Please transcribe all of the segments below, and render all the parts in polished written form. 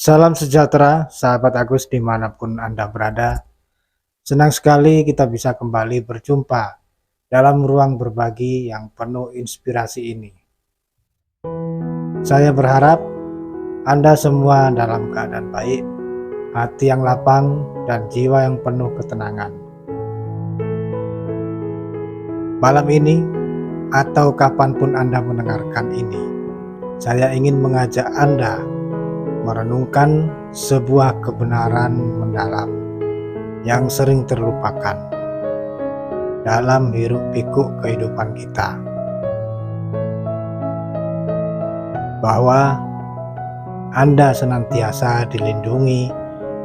Salam sejahtera, sahabat Agus dimanapun Anda berada. Senang sekali kita bisa kembali berjumpa dalam ruang berbagi yang penuh inspirasi ini. Saya berharap Anda semua dalam keadaan baik, hati yang lapang, dan jiwa yang penuh ketenangan. Malam ini, atau kapanpun Anda mendengarkan ini, saya ingin mengajak Anda merenungkan sebuah kebenaran mendalam yang sering terlupakan dalam hiruk-pikuk kehidupan kita, bahwa Anda senantiasa dilindungi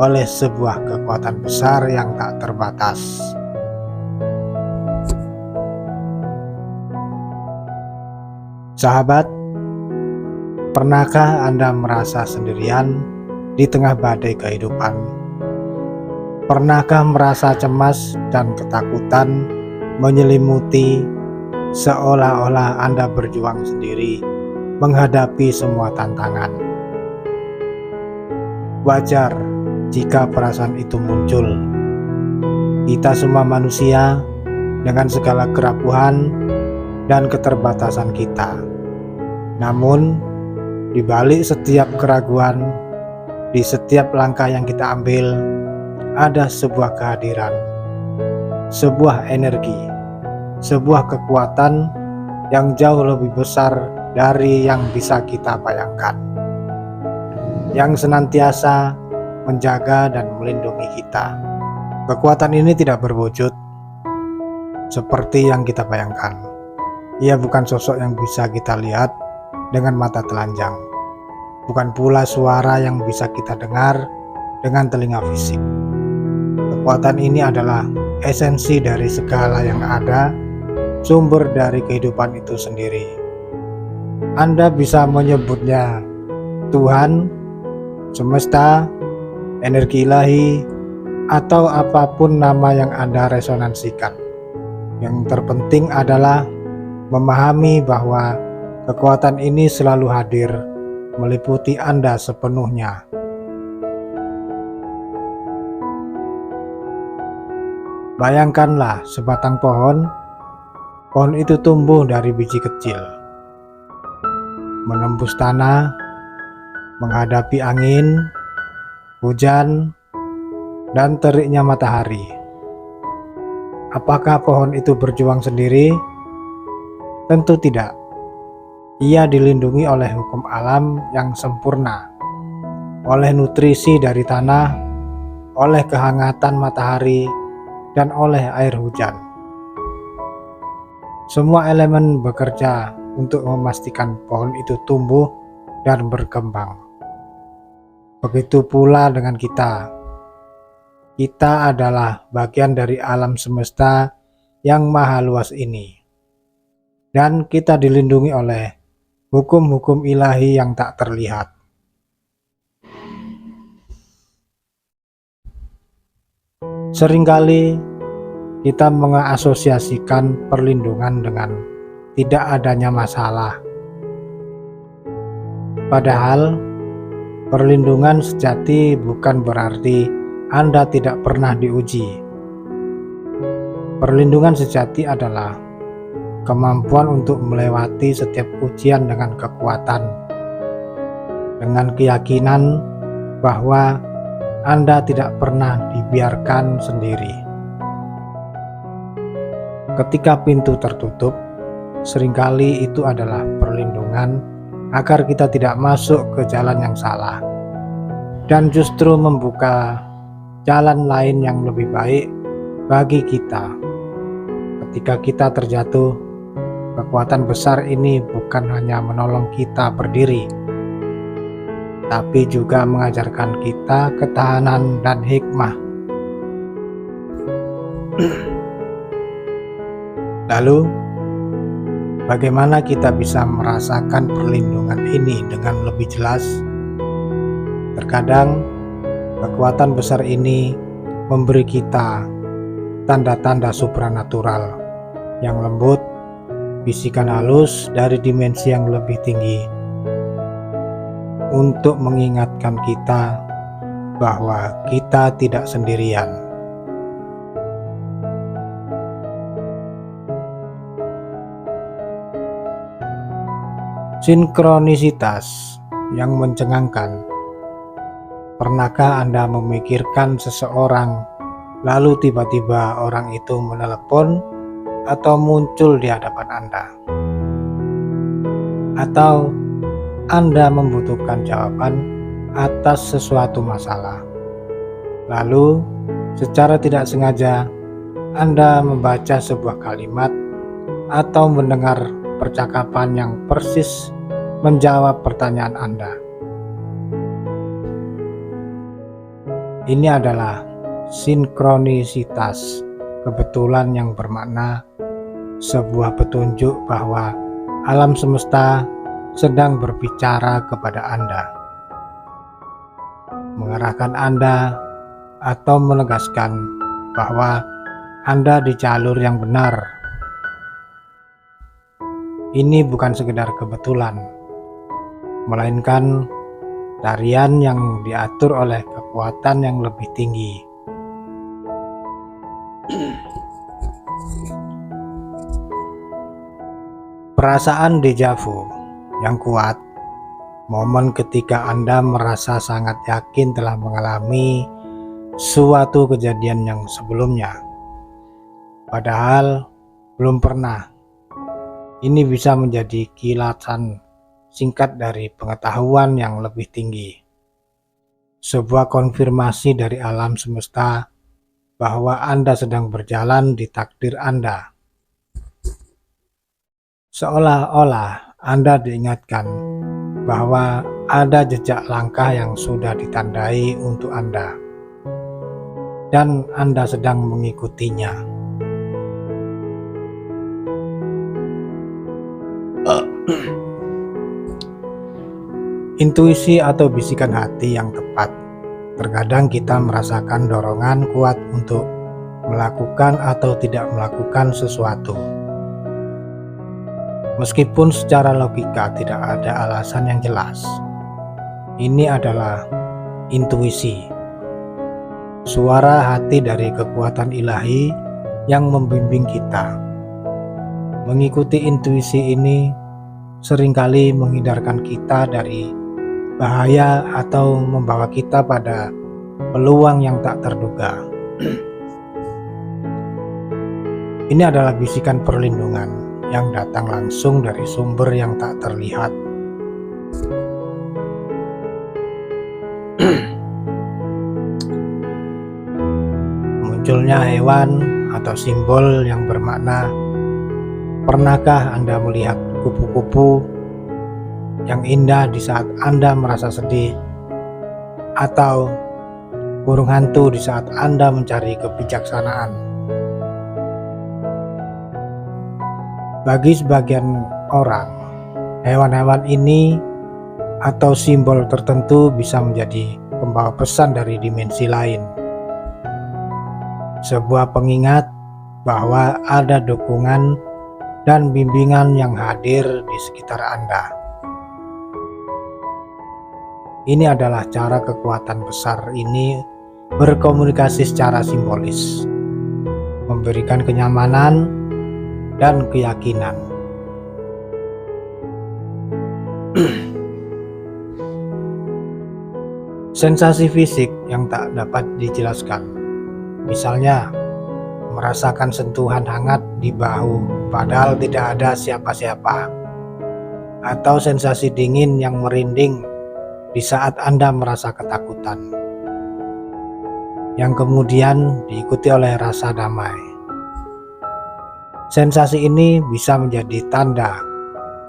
oleh sebuah kekuatan besar yang tak terbatas. Sahabat, pernahkah Anda merasa sendirian di tengah badai kehidupan? Pernahkah merasa cemas dan ketakutan menyelimuti, seolah-olah Anda berjuang sendiri menghadapi semua tantangan? Wajar jika perasaan itu muncul. Kita semua manusia dengan segala kerapuhan dan keterbatasan kita. Namun, di balik setiap keraguan, di setiap langkah yang kita ambil, ada sebuah kehadiran, sebuah energi, sebuah kekuatan yang jauh lebih besar dari yang bisa kita bayangkan, yang senantiasa menjaga dan melindungi kita. Kekuatan ini tidak berwujud seperti yang kita bayangkan. Ia bukan sosok yang bisa kita lihat dengan mata telanjang, bukan pula suara yang bisa kita dengar dengan telinga fisik. Kekuatan ini adalah esensi dari segala yang ada, sumber dari kehidupan itu sendiri. Anda bisa menyebutnya Tuhan, semesta, energi ilahi, atau apapun nama yang Anda resonansikan. Yang terpenting adalah memahami bahwa kekuatan ini selalu hadir, meliputi Anda sepenuhnya. Bayangkanlah sebatang pohon. Pohon itu tumbuh dari biji kecil, menembus tanah, menghadapi angin, hujan, dan teriknya matahari. Apakah pohon itu berjuang sendiri? Tentu tidak. Ia dilindungi oleh hukum alam yang sempurna, oleh nutrisi dari tanah, oleh kehangatan matahari, dan oleh air hujan. Semua elemen bekerja untuk memastikan pohon itu tumbuh dan berkembang. Begitu pula dengan kita. Kita adalah bagian dari alam semesta yang maha luas ini. Dan kita dilindungi oleh hukum-hukum ilahi yang tak terlihat. Seringkali kita mengasosiasikan perlindungan dengan tidak adanya masalah. Padahal, perlindungan sejati bukan berarti Anda tidak pernah diuji. Perlindungan sejati adalah kemampuan untuk melewati setiap ujian dengan kekuatan, dengan keyakinan bahwa Anda tidak pernah dibiarkan sendiri. Ketika pintu tertutup, seringkali itu adalah perlindungan agar kita tidak masuk ke jalan yang salah, dan justru membuka jalan lain yang lebih baik bagi kita. Ketika kita terjatuh, kekuatan besar ini bukan hanya menolong kita berdiri, tapi juga mengajarkan kita ketahanan dan hikmah. Lalu, bagaimana kita bisa merasakan perlindungan ini dengan lebih jelas? Terkadang, kekuatan besar ini memberi kita tanda-tanda supranatural yang lembut, bisikan halus dari dimensi yang lebih tinggi. untuk mengingatkan kita bahwa kita tidak sendirian. Sinkronisitas yang mencengangkan. Pernahkah Anda memikirkan seseorang, lalu tiba-tiba orang itu menelepon atau muncul di hadapan Anda? Atau Anda membutuhkan jawaban atas sesuatu masalah, lalu secara tidak sengaja Anda membaca sebuah kalimat atau mendengar percakapan yang persis menjawab pertanyaan Anda. Ini adalah sinkronisitas kebetulan yang bermakna sebuah petunjuk bahwa alam semesta sedang berbicara kepada Anda, mengarahkan Anda atau menegaskan bahwa Anda di jalur yang benar. Ini bukan sekedar kebetulan, melainkan tarian yang diatur oleh kekuatan yang lebih tinggi. Perasaan deja vu yang kuat, momen ketika Anda merasa sangat yakin telah mengalami suatu kejadian yang sebelumnya, padahal belum pernah. Ini bisa menjadi kilatan singkat dari pengetahuan yang lebih tinggi, sebuah konfirmasi dari alam semesta bahwa Anda sedang berjalan di takdir Anda. Seolah-olah Anda diingatkan bahwa ada jejak langkah yang sudah ditandai untuk Anda, dan Anda sedang mengikutinya. Intuisi atau bisikan hati yang tepat. Terkadang kita merasakan dorongan kuat untuk melakukan atau tidak melakukan sesuatu, meskipun secara logika tidak ada alasan yang jelas. Ini adalah intuisi, suara hati dari kekuatan ilahi yang membimbing kita. Mengikuti intuisi ini seringkali menghindarkan kita dari bahaya atau membawa kita pada peluang yang tak terduga. Ini adalah bisikan perlindungan yang datang langsung dari sumber yang tak terlihat. Munculnya hewan atau simbol yang bermakna. Pernahkah Anda melihat kupu-kupu yang indah di saat Anda merasa sedih, atau burung hantu di saat Anda mencari kebijaksanaan? Bagi sebagian orang, hewan-hewan ini atau simbol tertentu bisa menjadi pembawa pesan dari dimensi lain, sebuah pengingat bahwa ada dukungan dan bimbingan yang hadir di sekitar Anda. Ini adalah cara kekuatan besar ini berkomunikasi secara simbolis, memberikan kenyamanan dan keyakinan. Sensasi fisik yang tak dapat dijelaskan, misalnya merasakan sentuhan hangat di bahu padahal tidak ada siapa-siapa, atau sensasi dingin yang merinding di saat Anda merasa ketakutan, yang kemudian diikuti oleh rasa damai. Sensasi ini bisa menjadi tanda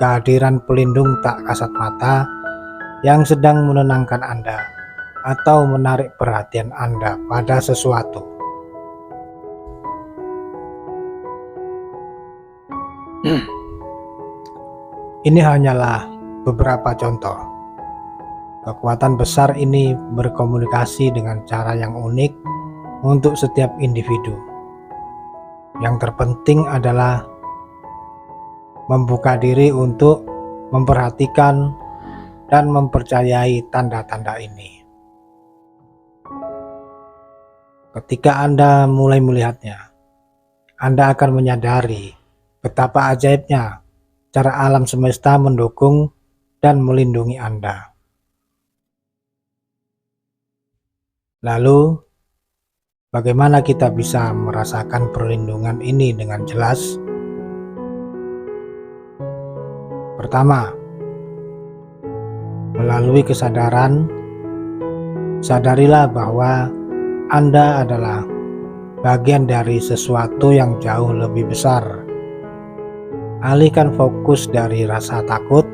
kehadiran pelindung tak kasat mata yang sedang menenangkan Anda atau menarik perhatian Anda pada sesuatu. Ini hanyalah beberapa contoh. Kekuatan besar ini berkomunikasi dengan cara yang unik untuk setiap individu. Yang terpenting adalah membuka diri untuk memperhatikan dan mempercayai tanda-tanda ini. Ketika Anda mulai melihatnya, Anda akan menyadari betapa ajaibnya cara alam semesta mendukung dan melindungi Anda. Lalu, bagaimana kita bisa merasakan perlindungan ini dengan jelas? Pertama, melalui kesadaran, sadarilah bahwa Anda adalah bagian dari sesuatu yang jauh lebih besar. Alihkan fokus dari rasa takut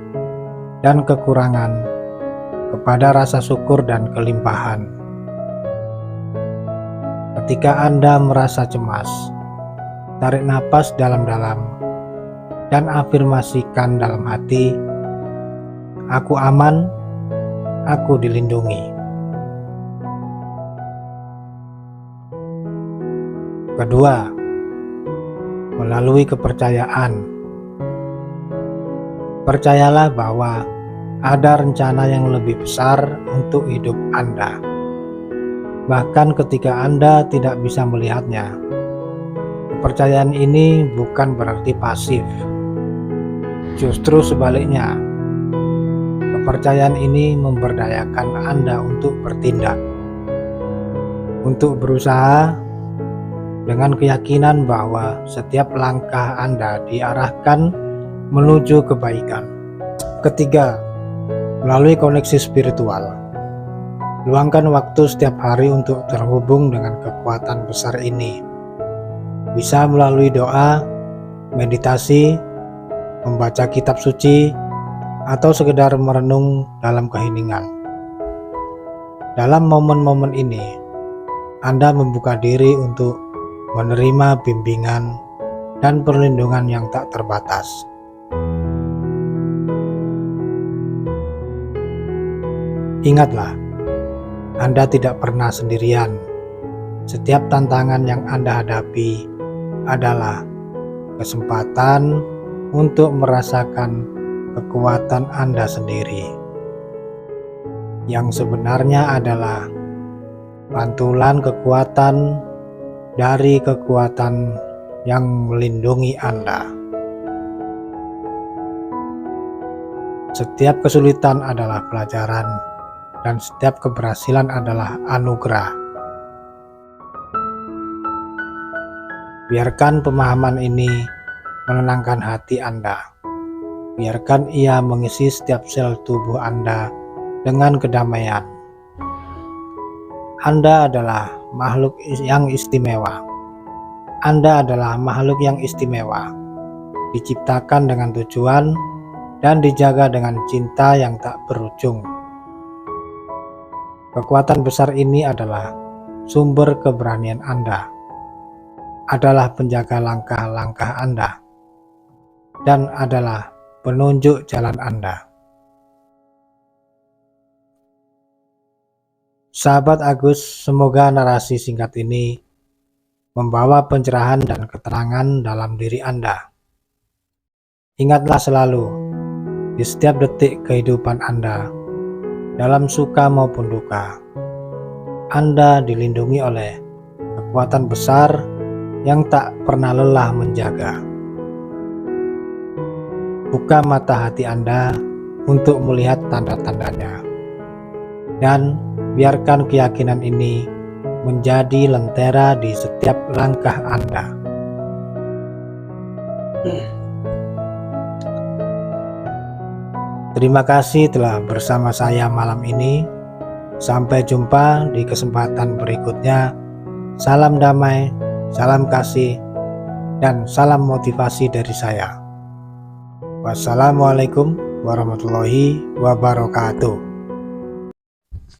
dan kekurangan kepada rasa syukur dan kelimpahan. Ketika Anda merasa cemas, tarik napas dalam-dalam dan afirmasikan dalam hati, "Aku aman, aku dilindungi." Kedua, melalui kepercayaan. Percayalah bahwa ada rencana yang lebih besar untuk hidup Anda. Bahkan ketika Anda tidak bisa melihatnya, kepercayaan ini bukan berarti pasif. Justru sebaliknya, kepercayaan ini memberdayakan Anda untuk bertindak, untuk berusaha dengan keyakinan bahwa setiap langkah Anda diarahkan menuju kebaikan. Ketiga, melalui koneksi spiritual. Luangkan waktu setiap hari untuk terhubung dengan kekuatan besar ini. Bisa melalui doa, meditasi, membaca kitab suci, atau sekedar merenung dalam keheningan. Dalam momen-momen ini, Anda membuka diri untuk menerima bimbingan dan perlindungan yang tak terbatas. Ingatlah, Anda tidak pernah sendirian. Setiap tantangan yang Anda hadapi adalah kesempatan untuk merasakan kekuatan Anda sendiri, yang sebenarnya adalah pantulan kekuatan dari kekuatan yang melindungi Anda. Setiap kesulitan adalah pelajaran, dan setiap keberhasilan adalah anugerah. Biarkan pemahaman ini menenangkan hati Anda. Biarkan ia mengisi setiap sel tubuh Anda dengan kedamaian. Anda adalah makhluk yang istimewa. Anda adalah makhluk yang istimewa, diciptakan dengan tujuan dan dijaga dengan cinta yang tak berujung. Kekuatan besar ini adalah sumber keberanian Anda, adalah penjaga langkah-langkah Anda, dan adalah penunjuk jalan Anda. Sahabat Agus, semoga narasi singkat ini membawa pencerahan dan keterangan dalam diri Anda. Ingatlah selalu, di setiap detik kehidupan Anda, dalam suka maupun duka, Anda dilindungi oleh kekuatan besar yang tak pernah lelah menjaga. Buka mata hati Anda untuk melihat tanda-tandanya, dan biarkan keyakinan ini menjadi lentera di setiap langkah Anda. Terima kasih telah bersama saya malam ini. Sampai jumpa di kesempatan berikutnya. Salam damai, salam kasih, dan salam motivasi dari saya. Wassalamualaikum warahmatullahi wabarakatuh.